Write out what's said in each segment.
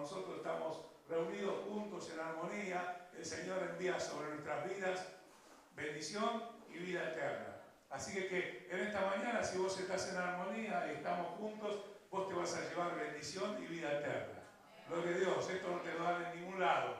nosotros estamos reunidos juntos en armonía, el Señor envía sobre nuestras vidas bendición y vida eterna. Así que en esta mañana, si vos estás en armonía y estamos juntos, vos te vas a llevar bendición y vida eterna. Gloria a Dios, esto no te lo dan en ningún lado.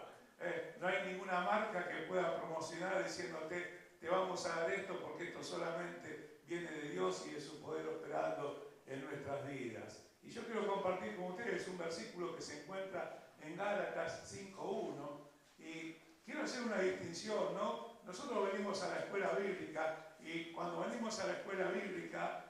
No hay ninguna marca que pueda promocionar diciéndote, te vamos a dar esto porque esto solamente viene de Dios y de su poder operando en nuestras vidas. Y yo quiero compartir con ustedes un versículo que se encuentra en Gálatas 5:1 y quiero hacer una distinción, ¿no? Nosotros venimos a la escuela bíblica y cuando venimos a la escuela bíblica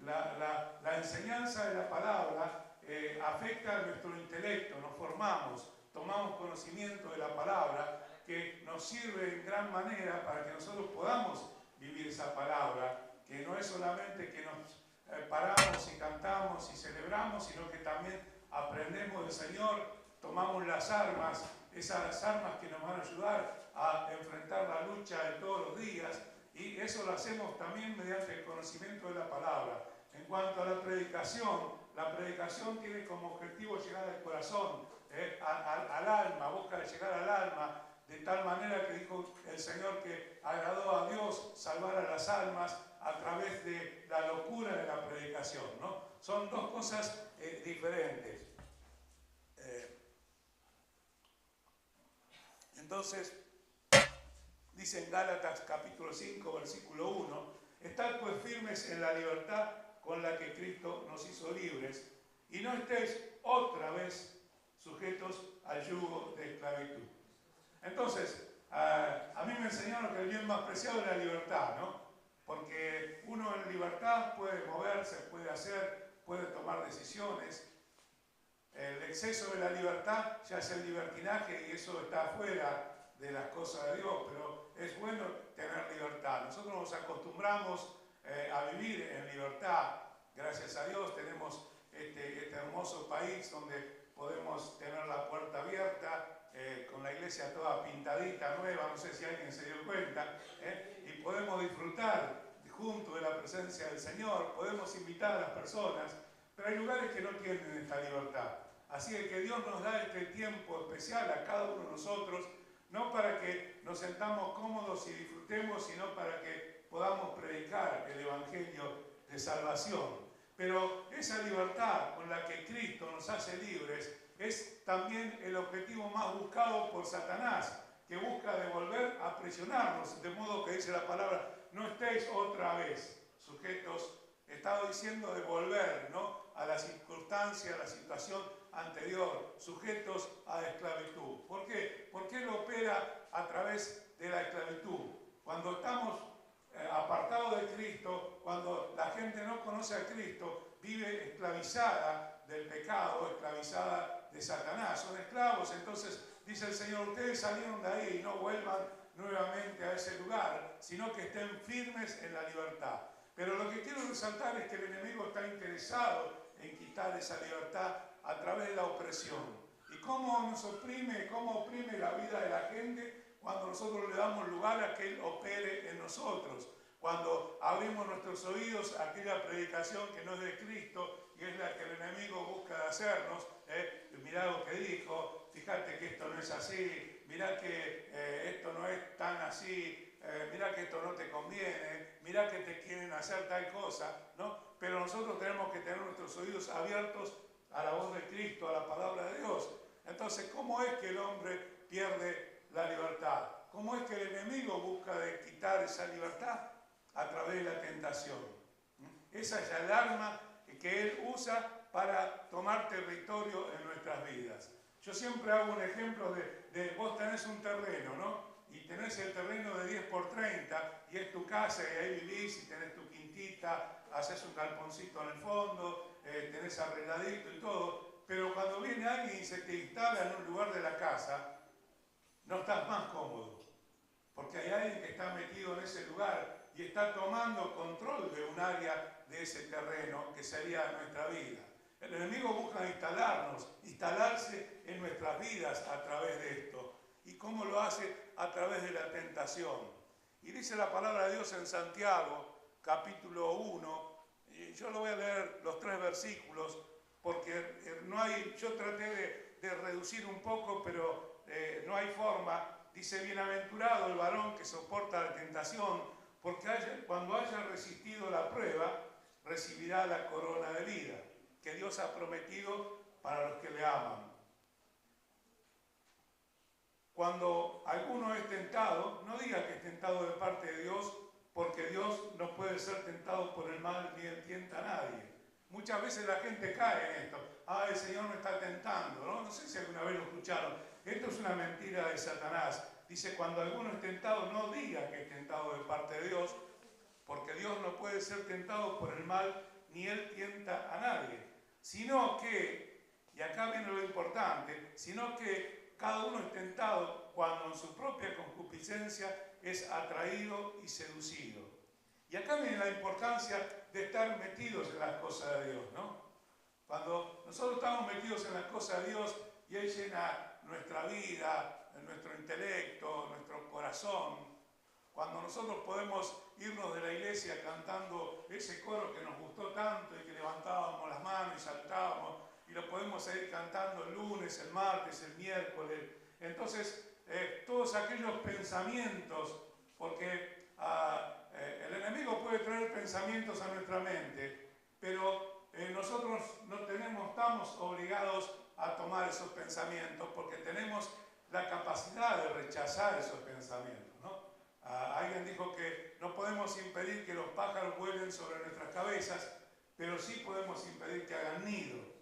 la enseñanza de la palabra afecta a nuestro intelecto, nos formamos, tomamos conocimiento de la palabra que nos sirve en gran manera para que nosotros podamos vivir esa palabra, que no es solamente que nos paramos y cantamos y celebramos, sino que también aprendemos del Señor, tomamos las armas, esas armas que nos van a ayudar a enfrentar la lucha de todos los días, y eso lo hacemos también mediante el conocimiento de la palabra. En cuanto a la predicación tiene como objetivo llegar al corazón, al alma, busca llegar al alma, de tal manera que dijo el Señor que agradó a Dios salvar a las almas a través de la locura de la predicación, ¿no? Son dos cosas diferentes. Entonces, dice en Gálatas capítulo 5, versículo 1, estad pues firmes en la libertad con la que Cristo nos hizo libres, y no estéis otra vez sujetos al yugo de esclavitud. Entonces, a mí me enseñaron que el bien más preciado es la libertad, ¿no? Porque uno en libertad puede moverse, puede hacer, puede tomar decisiones. El exceso de la libertad ya es el libertinaje y eso está fuera de las cosas de Dios, pero es bueno tener libertad. Nosotros nos acostumbramos a vivir en libertad. Gracias a Dios tenemos este hermoso país donde podemos tener la puerta abierta, con la iglesia toda pintadita, nueva, no sé si alguien se dio cuenta, y podemos disfrutar junto de la presencia del Señor, podemos invitar a las personas, pero hay lugares que no tienen esta libertad. Así que Dios nos da este tiempo especial a cada uno de nosotros, no para que nos sentamos cómodos y disfrutemos, sino para que podamos predicar el Evangelio de salvación. Pero esa libertad con la que Cristo nos hace libres es también el objetivo más buscado por Satanás, que busca devolver a aprisionarnos, de modo que dice la palabra, no estéis otra vez sujetos, estaba diciendo devolver, ¿no?, a la circunstancia, a la situación anterior, sujetos a la esclavitud. ¿Por qué? Porque Él opera a través de la esclavitud. Cuando estamos apartados de Cristo, cuando la gente no conoce a Cristo, vive esclavizada del pecado, esclavizada de Satanás, son esclavos. Entonces dice el Señor, ustedes salieron de ahí y no vuelvan nuevamente a ese lugar, sino que estén firmes en la libertad. Pero lo que quiero resaltar es que el enemigo está interesado en quitar esa libertad a través de la opresión. ¿Y cómo nos oprime, cómo oprime la vida de la gente? Cuando nosotros le damos lugar a que Él opere en nosotros, cuando abrimos nuestros oídos a aquella predicación que no es de Cristo y es la que el enemigo busca hacernos. Mirá lo que dijo, fíjate que esto no es así, mirá que esto no es tan así, mirá que esto no te conviene, mirá que te quieren hacer tal cosa, ¿no? Pero nosotros tenemos que tener nuestros oídos abiertos a la voz de Cristo, a la palabra de Dios. Entonces, ¿cómo es que el hombre pierde la libertad? ¿Cómo es que el enemigo busca de quitar esa libertad? A través de la tentación. Esa es el arma que Él usa para tomar territorio en nuestras vidas. Yo siempre hago un ejemplo de vos tenés un terreno, ¿no? Y tenés el terreno de 10 por 30 y es tu casa y ahí vivís y tenés tu quintita, haces un galponcito en el fondo, tenés arregladito y todo, pero cuando viene alguien y se te instala en un lugar de la casa, no estás más cómodo, porque hay alguien que está metido en ese lugar y está tomando control de un área de ese terreno que sería nuestra vida. El enemigo busca instalarse en nuestras vidas a través de esto. ¿Y cómo lo hace? A través de la tentación. Y dice la palabra de Dios en Santiago, capítulo 1, y yo lo voy a leer los 3 versículos, porque no hay, yo traté de reducir un poco, pero no hay forma. Dice, bienaventurado el varón que soporta la tentación, porque cuando haya resistido la prueba, recibirá la corona de vida que Dios ha prometido para los que le aman. Cuando alguno es tentado, no diga que es tentado de parte de Dios, porque Dios no puede ser tentado por el mal ni él tienta a nadie. Muchas veces la gente cae en esto. Ah, el Señor me está tentando, ¿no? No sé si alguna vez lo escucharon. Esto es una mentira de Satanás. Dice, cuando alguno es tentado, no diga que es tentado de parte de Dios, porque Dios no puede ser tentado por el mal, ni él tienta a nadie. Sino que, y acá viene lo importante, sino que cada uno es tentado cuando en su propia concupiscencia es atraído y seducido. Y acá viene la importancia de estar metidos en las cosas de Dios, ¿no? Cuando nosotros estamos metidos en las cosas de Dios y Él llena nuestra vida, nuestro intelecto, nuestro corazón, cuando nosotros podemos irnos de la iglesia cantando ese coro que nos gustó tanto y que levantábamos las manos y saltábamos, y lo podemos seguir cantando el lunes, el martes, el miércoles. Entonces, todos aquellos pensamientos, porque el enemigo puede traer pensamientos a nuestra mente, pero nosotros no estamos obligados a tomar esos pensamientos porque tenemos la capacidad de rechazar esos pensamientos, ¿no? Alguien dijo que no podemos impedir que los pájaros vuelen sobre nuestras cabezas, pero sí podemos impedir que hagan nido.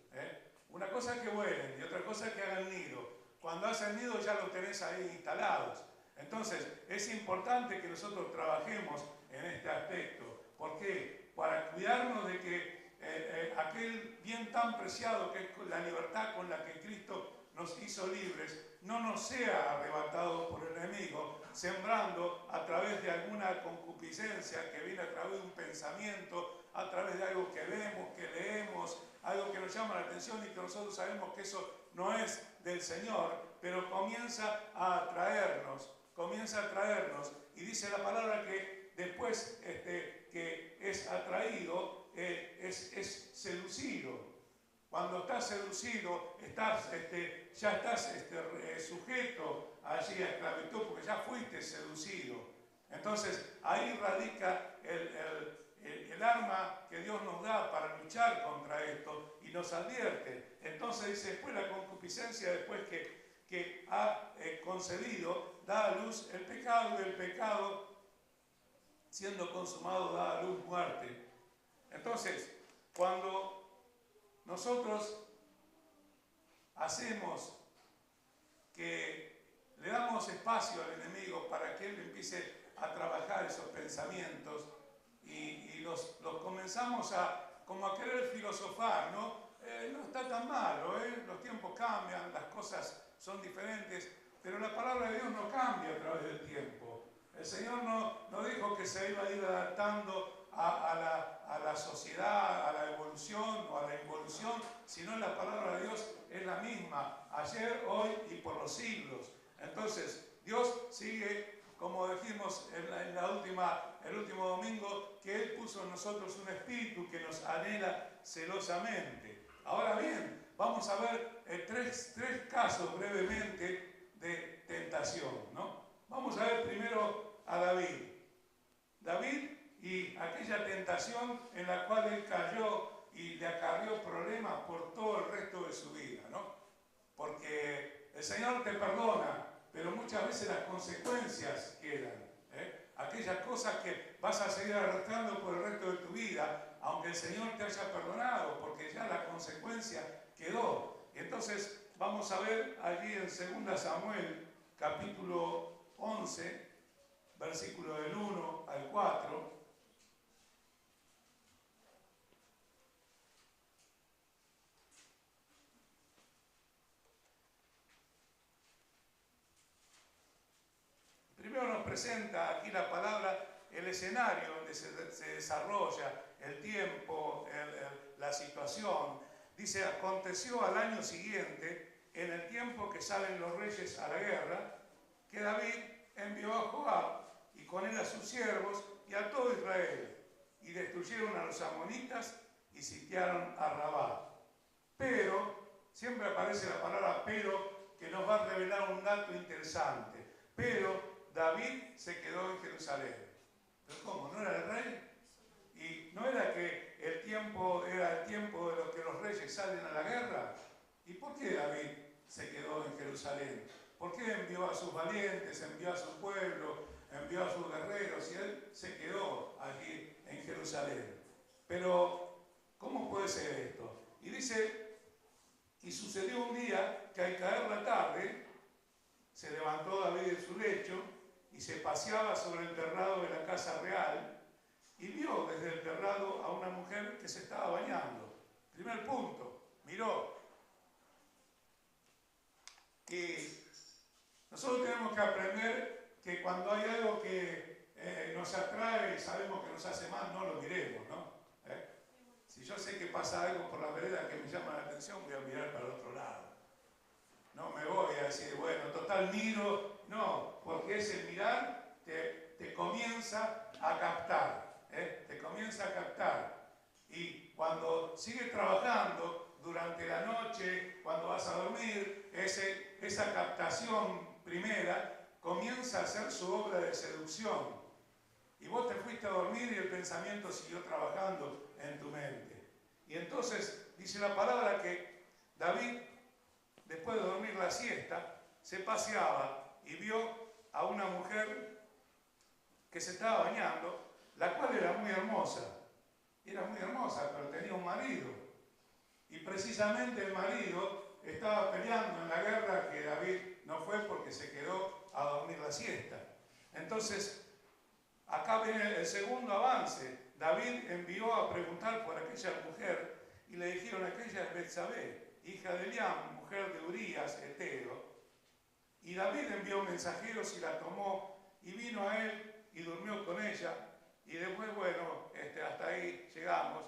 Una cosa es que vuelen y otra cosa es que hagan nido. Cuando hacen nido ya los tenés ahí instalados. Entonces, es importante que nosotros trabajemos en este aspecto. ¿Por qué? Para cuidarnos de que aquel bien tan preciado que es la libertad con la que Cristo nos hizo libres, no nos sea arrebatado por el enemigo, sembrando a través de alguna concupiscencia que viene a través de un pensamiento, a través de algo que vemos, que leemos, algo que nos llama la atención y que nosotros sabemos que eso no es del Señor, pero comienza a atraernos, y dice la palabra que después que es atraído, es seducido. Cuando estás seducido, ya estás sujeto allí a esclavitud, porque ya fuiste seducido. Entonces, ahí radica el arma que Dios nos da para luchar contra esto y nos advierte. Entonces dice, después la concupiscencia, después que ha concebido, da a luz el pecado, y el pecado, siendo consumado, da a luz muerte. Entonces, cuando nosotros hacemos que le damos espacio al enemigo para que él empiece a trabajar esos pensamientos y los comenzamos como a querer filosofar, ¿no? No está tan malo, los tiempos cambian, las cosas son diferentes, pero la palabra de Dios no cambia a través del tiempo. El Señor no dijo que se iba a ir adaptando a la sociedad, a la evolución o a la involución, sino la palabra de Dios es la misma, ayer, hoy y por los siglos. Entonces, Dios sigue, como dijimos el último domingo, que Él puso en nosotros un espíritu que nos anhela celosamente. Ahora bien, vamos a ver tres casos brevemente de tentación, ¿no? Vamos a ver primero a David. David y aquella tentación en la cual él cayó y le acarreó problemas por todo el resto de su vida, ¿no? Porque el Señor te perdona, pero muchas veces las consecuencias quedan. Aquellas cosas que vas a seguir arrastrando por el resto de tu vida, aunque el Señor te haya perdonado, porque ya la consecuencia quedó. Entonces vamos a ver allí en 2 Samuel, capítulo 11, versículo del 1 al 4. Primero nos presenta aquí la palabra el escenario donde se desarrolla el tiempo, la situación. Dice, aconteció al año siguiente, en el tiempo que salen los reyes a la guerra, que David envió a Joab y con él a sus siervos y a todo Israel, y destruyeron a los amonitas y sitiaron a Rabá. Pero, siempre aparece la palabra pero, que nos va a revelar un dato interesante. Pero David se quedó en Jerusalén. ¿Pero cómo? ¿No era el rey? ¿Y no era que el tiempo era el tiempo de los que los reyes salen a la guerra? ¿Y por qué David se quedó en Jerusalén? ¿Por qué envió a sus valientes, envió a su pueblo, envió a sus guerreros y él se quedó allí en Jerusalén? Pero, ¿cómo puede ser esto? Y dice, y sucedió un día que al caer la tarde, se levantó David de su lecho y se paseaba sobre el terrado de la casa real y vio desde el terrado a una mujer que se estaba bañando. Primer punto, miró. Y nosotros tenemos que aprender que cuando hay algo que nos atrae y sabemos que nos hace mal, no lo miremos, ¿no? Si yo sé que pasa algo por la vereda que me llama la atención, voy a mirar para el otro lado. No me voy a decir, bueno, total miro. No, porque ese mirar te comienza a captar. Te comienza a captar. Y cuando sigues trabajando durante la noche, cuando vas a dormir, esa captación primera comienza a hacer su obra de seducción. Y vos te fuiste a dormir y el pensamiento siguió trabajando en tu mente. Y entonces dice la palabra que David, después de dormir la siesta, se paseaba y vio a una mujer que se estaba bañando, la cual era muy hermosa. Era muy hermosa, pero tenía un marido. Y precisamente el marido estaba peleando en la guerra que David no fue porque se quedó a dormir la siesta. Entonces, acá viene el segundo avance. David envió a preguntar por aquella mujer y le dijeron, aquella es Betsabé, hija de Eliam, mujer de Urías, heteo. Y David envió mensajeros y la tomó y vino a él y durmió con ella. Y después, bueno, hasta ahí llegamos.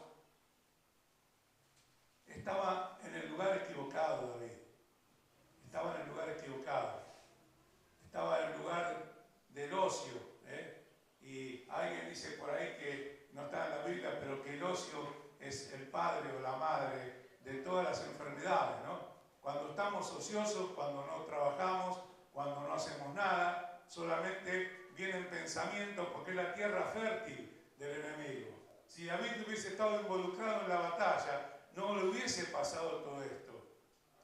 Estaba en el lugar equivocado, David. Estaba en el lugar equivocado. Estaba en el lugar del ocio. Y alguien dice por ahí que no está en la Biblia, pero que el ocio es el padre o la madre de todas las enfermedades, ¿no? Cuando estamos ociosos, cuando no trabajamos, cuando no hacemos nada, solamente vienen pensamientos porque es la tierra fértil del enemigo. Si David hubiese estado involucrado en la batalla, no le hubiese pasado todo esto.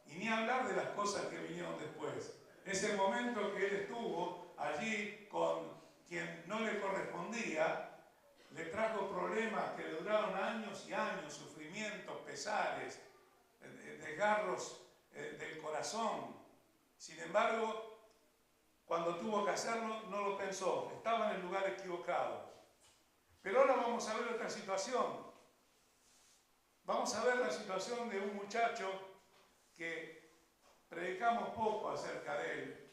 Y ni hablar de las cosas que vinieron después. Ese momento que él estuvo allí con quien no le correspondía, le trajo problemas que duraron años y años, sufrimientos, pesares, desgarros del corazón. Sin embargo, cuando tuvo que hacerlo, no lo pensó, estaba en el lugar equivocado. Pero ahora vamos a ver otra situación. Vamos a ver la situación de un muchacho que predicamos poco acerca de él,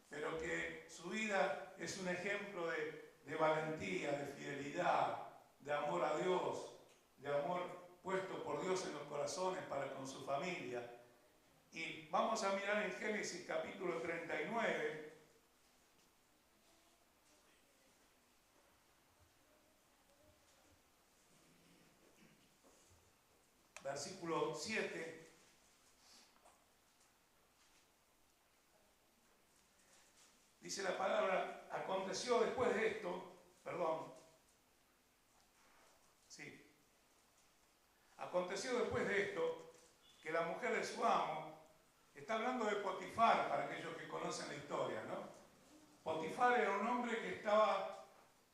pero que su vida es un ejemplo de valentía, de fidelidad, de amor a Dios, de amor puesto por Dios en los corazones para con su familia. Y vamos a mirar en Génesis capítulo 39, versículo 7. Dice la palabra, aconteció después de esto, aconteció después de esto que la mujer de su amo, está hablando de Potifar para aquellos que conocen la historia, ¿no? Potifar era un hombre que estaba,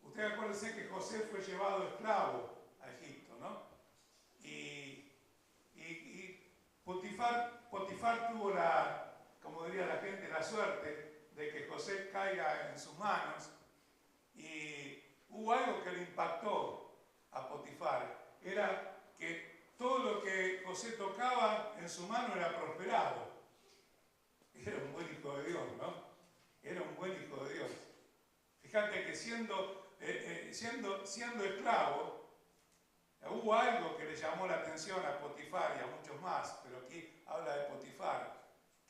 ustedes acuérdense que José fue llevado esclavo a Egipto, ¿no? Y Potifar tuvo como diría la gente, la suerte de que José caiga en sus manos, y hubo algo que le impactó a Potifar, era que todo lo que José tocaba en su mano era prosperado. Era un buen hijo de Dios, ¿no? Era un buen hijo de Dios. Fíjate que siendo esclavo, hubo algo que le llamó la atención a Potifar y a muchos más, pero aquí habla de Potifar,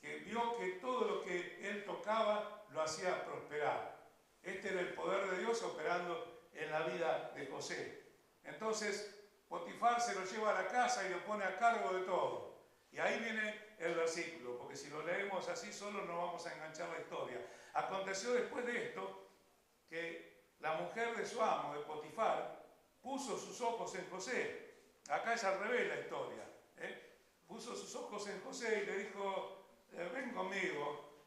que vio que todo lo que él tocaba lo hacía prosperar. Este era el poder de Dios operando en la vida de José. Entonces, Potifar se lo lleva a la casa y lo pone a cargo de todo. Y ahí viene el versículo, porque si lo leemos así solo no vamos a enganchar la historia. Aconteció después de esto que la mujer de su amo, de Potifar, puso sus ojos en José. Acá es al revés la historia. Puso sus ojos en José y le dijo, ven conmigo,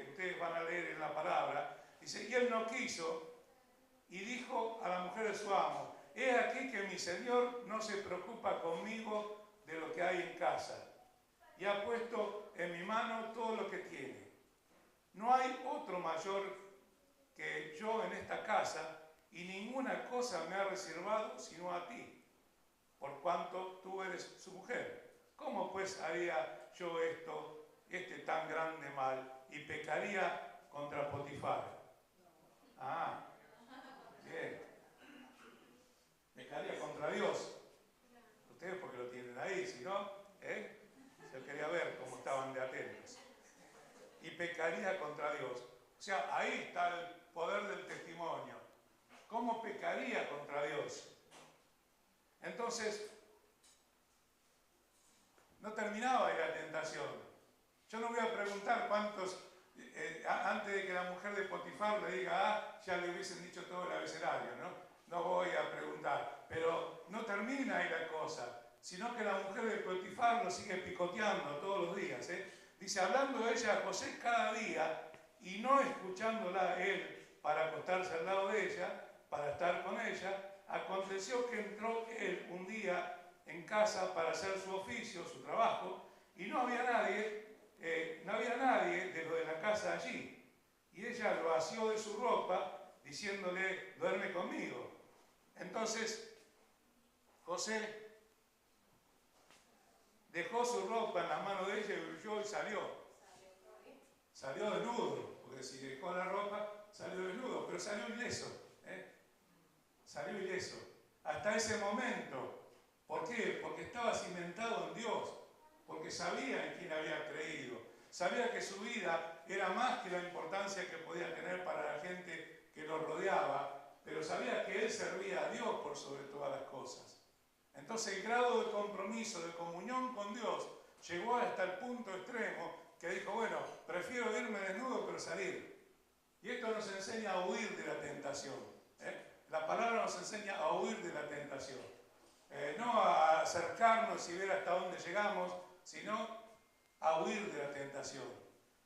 ustedes van a leer en la palabra. Dice, y él no quiso y dijo a la mujer de su amo, he aquí que mi señor no se preocupa conmigo de lo que hay en casa y ha puesto en mi mano todo lo que tiene. No hay otro mayor que yo en esta casa y ninguna cosa me ha reservado sino a ti, por cuanto tú eres su mujer. ¿Cómo pues haría yo este tan grande mal y pecaría contra Potifar? Ah, bien. Pecaría contra Dios. Ustedes porque lo tienen ahí, si no, yo quería ver cómo estaban de atentos. Y pecaría contra Dios. O sea, ahí está el poder del testimonio. ¿Cómo pecaría contra Dios? Entonces, no terminaba ahí la tentación. Yo no voy a preguntar cuántos, antes de que la mujer de Potifar le diga, ya le hubiesen dicho todo el abecedario, ¿no? No voy a preguntar, pero no termina ahí la cosa, sino que la mujer de Potifar lo sigue picoteando todos los días. Dice, hablando ella a José cada día y no escuchándola él para acostarse al lado de ella, para estar con ella, aconteció que entró él un día en casa para hacer su oficio, su trabajo, y no había nadie de lo de la casa allí. Y ella lo asió de su ropa, diciéndole, duerme conmigo. Entonces, José dejó su ropa en la mano de ella y huyó y salió. Salió desnudo, porque si dejó la ropa, salió desnudo, pero salió ileso. Salió ileso. Hasta ese momento. ¿Por qué? Porque estaba cimentado en Dios, porque sabía en quién había creído, sabía que su vida era más que la importancia que podía tener para la gente que lo rodeaba, pero sabía que él servía a Dios por sobre todas las cosas. Entonces el grado de compromiso, de comunión con Dios, llegó hasta el punto extremo que dijo, bueno, prefiero irme desnudo pero salir. Y esto nos enseña a huir de la tentación. La palabra nos enseña a huir de la tentación. No a acercarnos y ver hasta dónde llegamos, sino a huir de la tentación.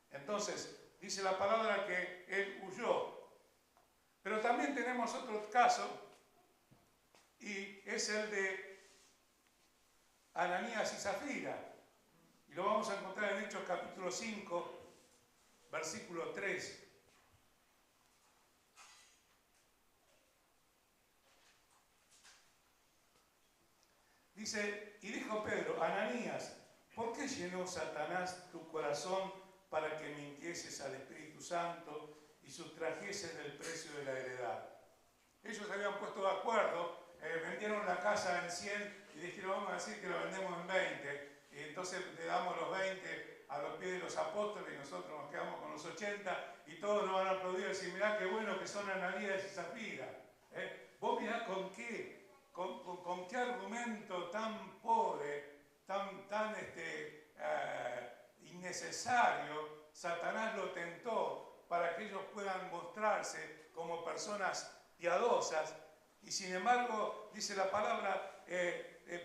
Entonces, dice la palabra que él huyó. Pero también tenemos otro caso, y es el de Ananías y Zafira. Y lo vamos a encontrar en Hechos capítulo 5, versículo 3. Dice, y dijo Pedro, Ananías, ¿por qué llenó Satanás tu corazón para que mintieses al Espíritu Santo y sustrajeses del precio de la heredad? Ellos se habían puesto de acuerdo, vendieron la casa en 100 y dijeron, vamos a decir que lo vendemos en 20. Y entonces le damos los 20 a los pies de los apóstoles y nosotros nos quedamos con los 80 y todos nos van a aplaudir y decir, mirá qué bueno que son Ananías y Zafira. Vos mirá con qué. ¿Con qué argumento tan pobre, tan innecesario, Satanás lo tentó para que ellos puedan mostrarse como personas piadosas? Y sin embargo, dice la palabra,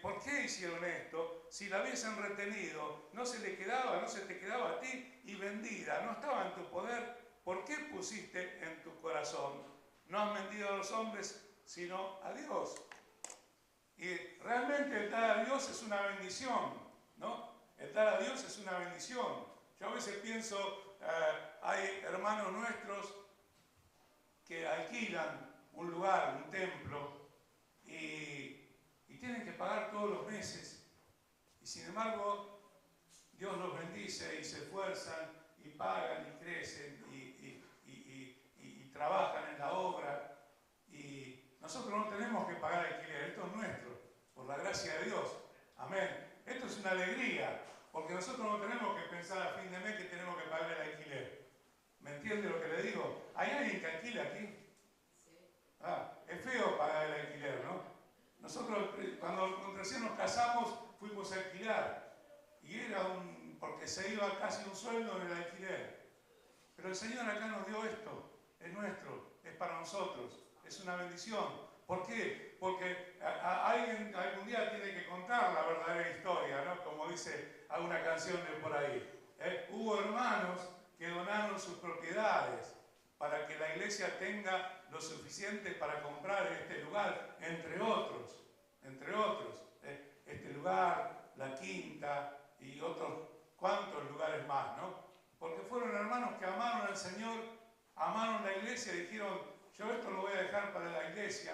¿por qué hicieron esto? Si la hubiesen retenido, no se te quedaba a ti y vendida, no estaba en tu poder. ¿Por qué pusiste en tu corazón? No has mentido a los hombres, sino a Dios. Y realmente el dar a Dios es una bendición, ¿no? El dar a Dios es una bendición. Yo a veces pienso, hay hermanos nuestros que alquilan un lugar, un templo, y tienen que pagar todos los meses. Y sin embargo, Dios los bendice y se esfuerzan y pagan y crecen y trabajan en la obra. Y nosotros no tenemos que pagar alquiler, esto es nuestro, por la gracia de Dios. Amén. Esto es una alegría, porque nosotros no tenemos que pensar a fin de mes que tenemos que pagar el alquiler. ¿Me entiende lo que le digo? ¿Hay alguien que alquila aquí? Es feo pagar el alquiler, ¿no? Nosotros cuando recién nos casamos fuimos a alquilar y era porque se iba casi un sueldo en el alquiler. Pero el Señor acá nos dio esto, es nuestro, es para nosotros, es una bendición. ¿Por qué? Porque alguien algún día tiene que contar la verdadera historia, ¿no? Como dice alguna canción de por ahí. Hubo hermanos que donaron sus propiedades para que la iglesia tenga lo suficiente para comprar este lugar, entre otros, este lugar, la Quinta y otros cuantos lugares más, ¿no? Porque fueron hermanos que amaron al Señor, amaron la iglesia y dijeron, yo esto lo voy a dejar para la iglesia,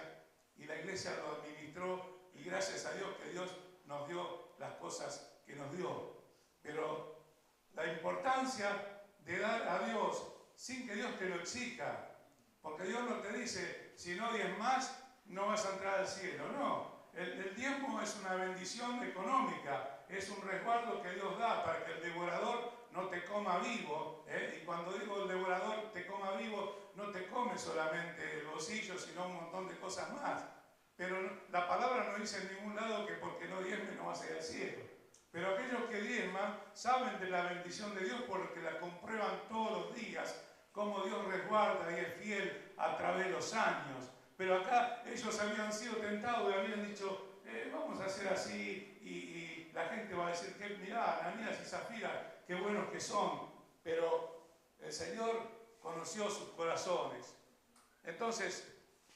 y la iglesia lo administró, y gracias a Dios que Dios nos dio las cosas que nos dio. Pero la importancia de dar a Dios sin que Dios te lo exija, porque Dios no te dice, si no diezmas, no vas a entrar al cielo. No, el diezmo es una bendición económica, es un resguardo que Dios da para que el devorador no te coma vivo. Y cuando digo el devorador te coma vivo, no te come solamente el bolsillo, sino un montón de cosas más. Pero la palabra no dice en ningún lado que porque no diezmes no vas a ir al cielo. Pero aquellos que diezman saben de la bendición de Dios porque la comprueban todos los días, cómo Dios resguarda y es fiel a través de los años. Pero acá ellos habían sido tentados y habían dicho, vamos a hacer así, y la gente va a decir que mirá, Ananías y Zafira, qué buenos que son. Pero el Señor conoció sus corazones. Entonces,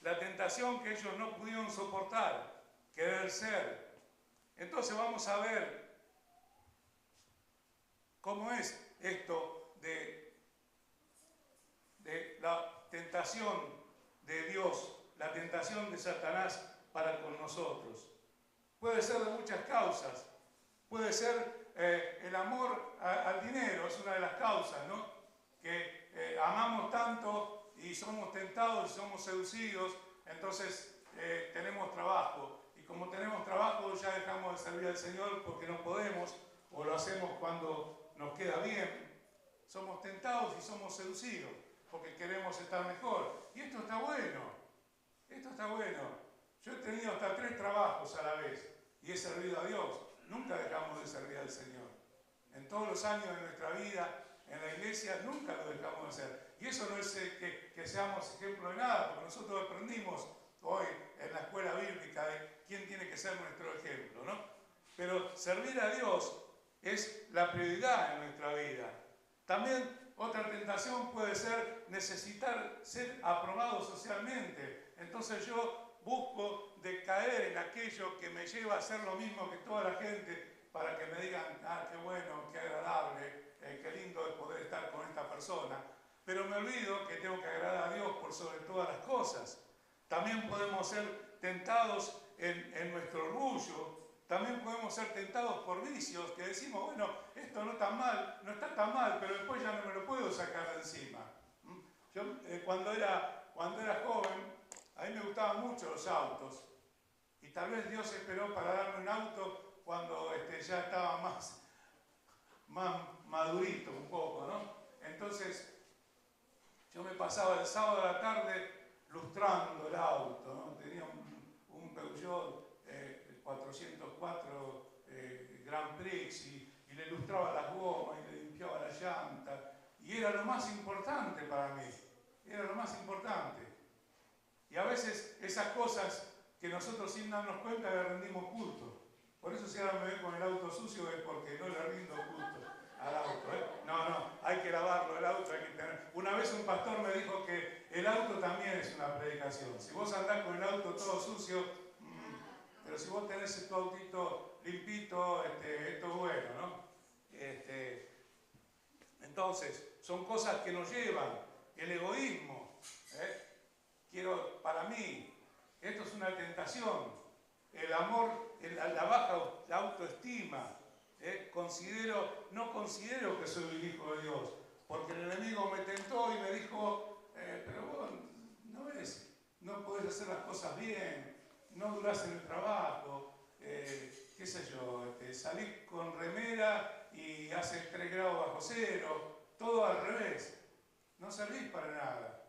la tentación que ellos no pudieron soportar, querer ser. Entonces vamos a ver cómo es esto de la tentación de Dios, la tentación de Satanás para con nosotros. Puede ser de muchas causas. Puede ser el amor al dinero, es una de las causas, ¿no? Que amamos tanto y somos tentados y somos seducidos, entonces tenemos trabajo. Y como tenemos trabajo ya dejamos de servir al Señor porque no podemos, o lo hacemos cuando nos queda bien. Somos tentados y somos seducidos porque queremos estar mejor. Y esto está bueno, esto está bueno. Yo he tenido hasta 3 trabajos a la vez y he servido a Dios. Nunca dejamos de servir al Señor. En todos los años de nuestra vida, en la iglesia, nunca lo dejamos de hacer. Y eso no es que seamos ejemplo de nada, porque nosotros aprendimos hoy en la escuela bíblica de quién tiene que ser nuestro ejemplo, ¿no? Pero servir a Dios es la prioridad en nuestra vida. También otra tentación puede ser necesitar ser aprobado socialmente. Entonces yo busco de caer en aquello que me lleva a hacer lo mismo que toda la gente para que me digan, ah, qué bueno, qué agradable, qué lindo es poder estar con esta persona. Pero me olvido que tengo que agradar a Dios por sobre todas las cosas. También podemos ser tentados en nuestro orgullo. También podemos ser tentados por vicios que decimos, bueno, esto no está tan mal, pero después ya no me lo puedo sacar de encima. Yo cuando era joven, a mí me gustaban mucho los autos. Y tal vez Dios esperó para darme un auto cuando ya estaba más madurito un poco, ¿no? Entonces, yo me pasaba el sábado a la tarde lustrando el auto, ¿no? Tenía un Peugeot 404 Grand Prix y le lustraba las gomas y le limpiaba la llanta. Y era lo más importante para mí, era lo más importante. Y a veces esas cosas que nosotros sin darnos cuenta le rendimos culto. Por eso si ahora me ven con el auto sucio es porque no le rindo culto al auto. No, hay que lavarlo el auto, hay que tener. Una vez un pastor me dijo que el auto también es una predicación. Si vos andás con el auto todo sucio, pero si vos tenés tu autito limpito, esto es bueno, ¿no? Entonces, son cosas que nos llevan, el egoísmo. Quiero para mí, esto es una tentación, el amor, la baja autoestima. No considero que soy el hijo de Dios, porque el enemigo me tentó y me dijo, pero vos no podés hacer las cosas bien, no durás en el trabajo, qué sé yo, salís con remera y haces 3 grados bajo cero, todo al revés, no servís para nada.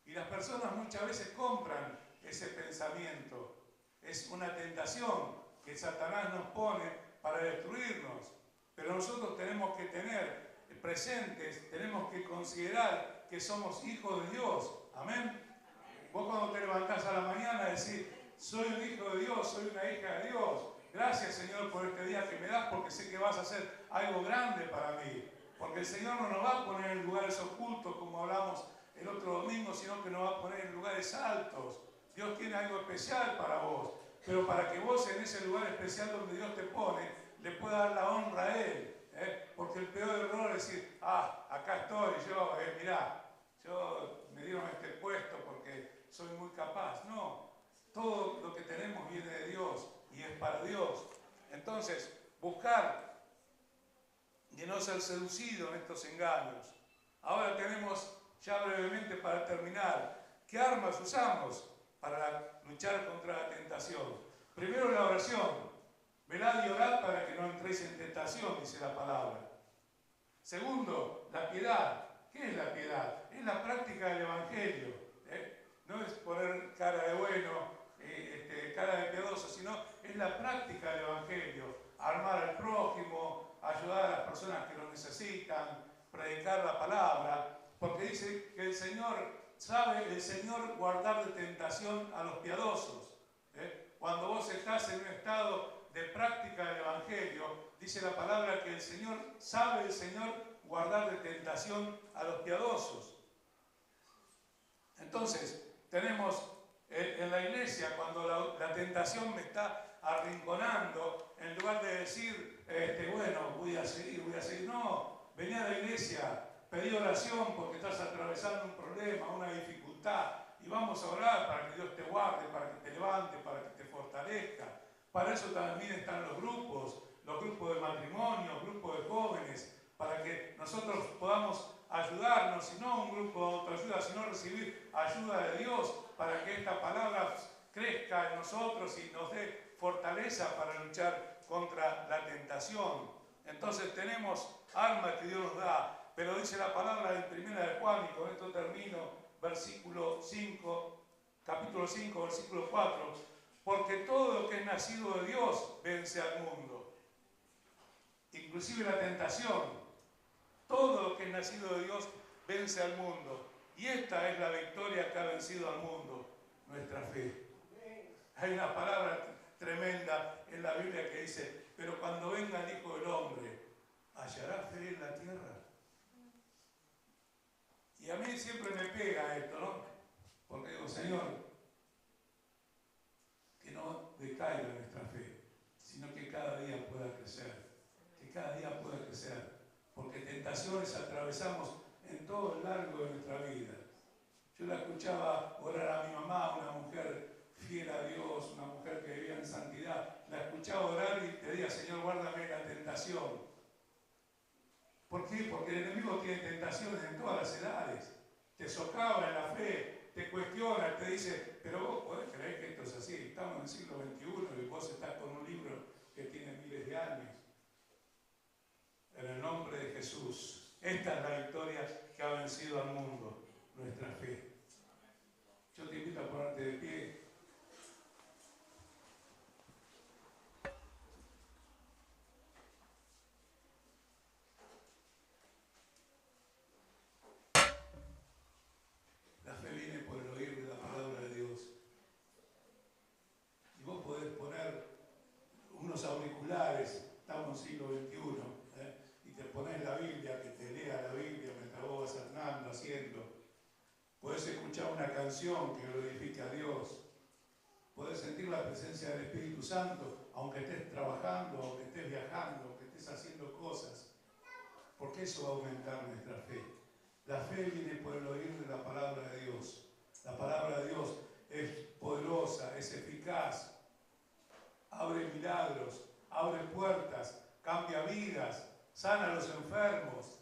Y las personas muchas veces compran ese pensamiento. Es una tentación que Satanás nos pone para destruirnos. pero nosotros tenemos que tener presentes, tenemos que considerar que somos hijos de Dios. Amén. Vos cuando te levantás a la mañana decís, soy un hijo de Dios, soy una hija de Dios. Gracias, Señor, por este día que me das, porque sé que vas a hacer algo grande para mí. Porque el Señor no nos va a poner en lugares ocultos, como hablamos el otro domingo, sino que nos va a poner en lugares altos. Dios tiene algo especial para vos, pero para que vos en ese lugar especial donde Dios te pone, le puedas dar la honra a Él. Porque el peor error es decir, acá estoy, yo, mirá, yo me dieron este puesto porque soy muy capaz. No, todo lo que tenemos viene de Dios y es para Dios. Entonces, buscar de no ser seducido en estos engaños. Ahora tenemos, ya brevemente para terminar, ¿qué armas usamos para luchar contra la tentación? Primero la oración. Velad y orad para que no entréis en tentación, dice la palabra. Segundo, la piedad. ¿Qué es la piedad? Es la práctica del Evangelio. No es poner cara de bueno, cara de piadoso, sino es la práctica del Evangelio. Armar al prójimo, ayudar a las personas que lo necesitan, predicar la palabra, porque dice que el Señor sabe guardar de tentación a los piadosos. Cuando vos estás en un estado de práctica del Evangelio, dice la palabra que sabe el Señor guardar de tentación a los piadosos. Entonces, tenemos en la iglesia, cuando la tentación me está arrinconando, en lugar de decir, bueno, voy a seguir, no, vení a la iglesia, pedí oración porque estás atravesando un problema, una dificultad, y vamos a orar para que Dios te guarde, para que te levante, para que te fortalezca. Para eso también están los grupos de matrimonio, grupos de jóvenes, para que nosotros podamos ayudarnos, y no un grupo de autoayuda, sino recibir ayuda de Dios, para que esta palabra crezca en nosotros y nos dé fortaleza para luchar contra la tentación. Entonces tenemos armas que Dios nos da, pero dice la palabra en 1 de Juan, y con esto termino, capítulo 5, versículo 4, porque todo lo que es nacido de Dios vence al mundo, inclusive la tentación. Todo lo que es nacido de Dios vence al mundo. Y esta es la victoria que ha vencido al mundo, nuestra fe. Hay una palabra tremenda en la Biblia que dice, pero cuando venga el Hijo del Hombre, ¿hallará fe en la tierra? Y a mí siempre me pega esto, ¿no? Porque digo, Señor, que no decaiga nuestra fe, sino que cada día pueda crecer. Que cada día pueda crecer. Porque tentaciones atravesamos en todo el largo de nuestra vida. Yo la escuchaba orar a mi mamá, una mujer fiel a Dios, una mujer que vivía en santidad. La escuchaba orar y pedía, Señor, guárdame la tentación. ¿Por qué? Porque el enemigo tiene tentaciones en todas las edades. Te socava en la fe, te cuestiona, te dice, pero vos podés creer que esto es así. Estamos en el siglo XXI y vos estás con un libro que tiene miles de años. En el nombre de Jesús. Esta es la victoria que ha vencido al mundo, nuestra fe. Yo te invito a ponerte de pie. La fe viene por el oír de la palabra de Dios. Y vos podés poner unos auriculares, estamos en el siglo XXI, y te pones la Biblia, que te lea la Biblia mientras vos vas andando, haciendo. Podés escuchar una canción que glorifique a Dios. Podés sentir la presencia del Espíritu Santo, aunque estés trabajando, aunque estés viajando, aunque estés haciendo cosas. Porque eso va a aumentar nuestra fe. La fe viene por el oír de la palabra de Dios. La palabra de Dios es poderosa, es eficaz. Abre milagros, abre puertas, cambia vidas, sana a los enfermos.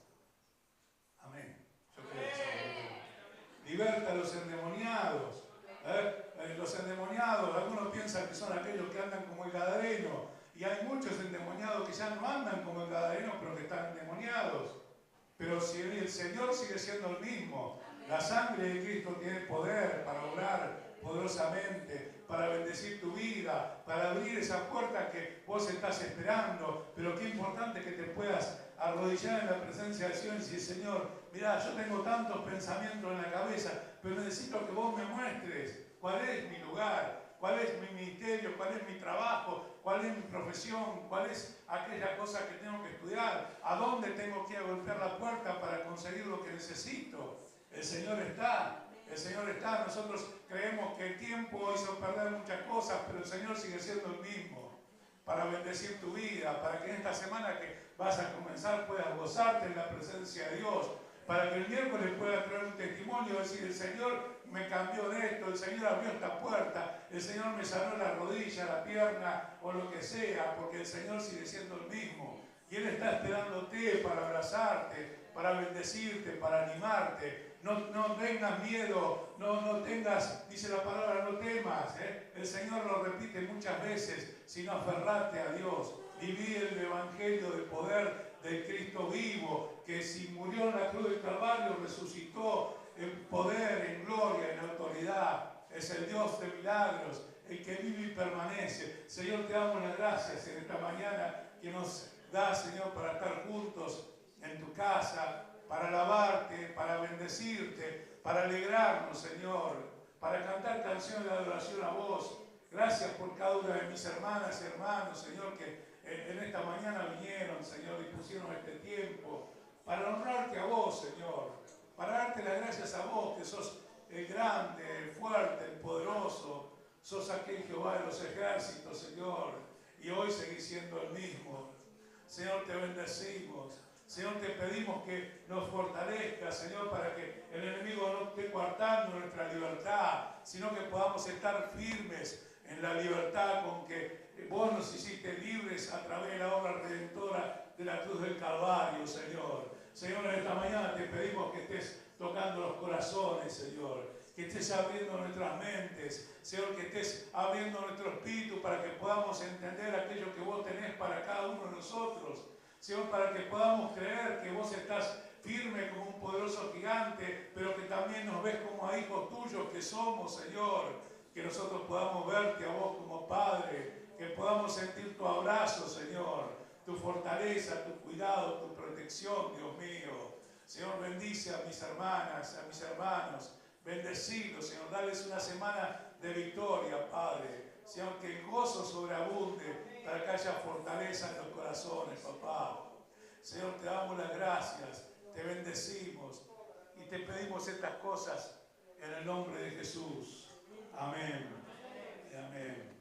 Amén. Yo creo que eso. Liberta a los endemoniados. Los endemoniados, algunos piensan que son aquellos que andan como el gadareno, y hay muchos endemoniados que ya no andan como el gadareno, pero que están endemoniados. Pero si el Señor sigue siendo el mismo, la sangre de Cristo tiene poder para obrar poderosamente, para bendecir tu vida, para abrir esa puerta que vos estás esperando. Pero qué importante que te puedas arrodillar en la presencia del Señor y decir: Señor, mirá, yo tengo tantos pensamientos en la cabeza, pero necesito que vos me muestres cuál es mi lugar, cuál es mi ministerio, cuál es mi trabajo, cuál es mi profesión, cuál es aquella cosa que tengo que estudiar, a dónde tengo que ir a golpear la puerta para conseguir lo que necesito. El Señor está. El Señor está. Nosotros creemos que el tiempo hizo perder muchas cosas, pero el Señor sigue siendo el mismo para bendecir tu vida, para que en esta semana que vas a comenzar puedas gozarte en la presencia de Dios, para que el miércoles puedas traer un testimonio, decir: el Señor me cambió de esto, el Señor abrió esta puerta, el Señor me sanó la rodilla, la pierna o lo que sea, porque el Señor sigue siendo el mismo. Y Él está esperándote para abrazarte, para bendecirte, para animarte. No tengas miedo, no tengas, dice la palabra, no temas. El Señor lo repite muchas veces, sino aferrate a Dios. Viví el evangelio de poder del Cristo vivo, que si murió en la cruz del Calvario, resucitó en poder, en gloria, en autoridad. Es el Dios de milagros, el que vive y permanece. Señor, te damos las gracias en esta mañana que nos da, Señor, para estar juntos en tu casa, para alabarte, para bendecirte, para alegrarnos, Señor, para cantar canciones de adoración a vos. Gracias por cada una de mis hermanas y hermanos, Señor, que en esta mañana vinieron, Señor, y pusieron este tiempo para honrarte a vos, Señor, para darte las gracias a vos, que sos el grande, el fuerte, el poderoso, sos aquel Jehová de los ejércitos, Señor, y hoy seguís siendo el mismo. Señor, te bendecimos. Señor, te pedimos que nos fortalezcas, Señor, para que el enemigo no esté coartando nuestra libertad, sino que podamos estar firmes en la libertad con que vos nos hiciste libres a través de la obra redentora de la cruz del Calvario, Señor. Señor, en esta mañana te pedimos que estés tocando los corazones, Señor, que estés abriendo nuestras mentes, Señor, que estés abriendo nuestro espíritu para que podamos entender aquello que vos tenés para cada uno de nosotros. Señor, para que podamos creer que vos estás firme como un poderoso gigante, pero que también nos ves como a hijos tuyos que somos, Señor. Que nosotros podamos verte a vos como Padre, que podamos sentir tu abrazo, Señor, tu fortaleza, tu cuidado, tu protección, Dios mío. Señor, bendice a mis hermanas, a mis hermanos, bendecidos, Señor, dales una semana de victoria, Padre. Señor, que el gozo sobreabunde para que haya fortaleza en los corazones, papá. Señor, te damos las gracias, te bendecimos y te pedimos estas cosas en el nombre de Jesús. Amén. Amén.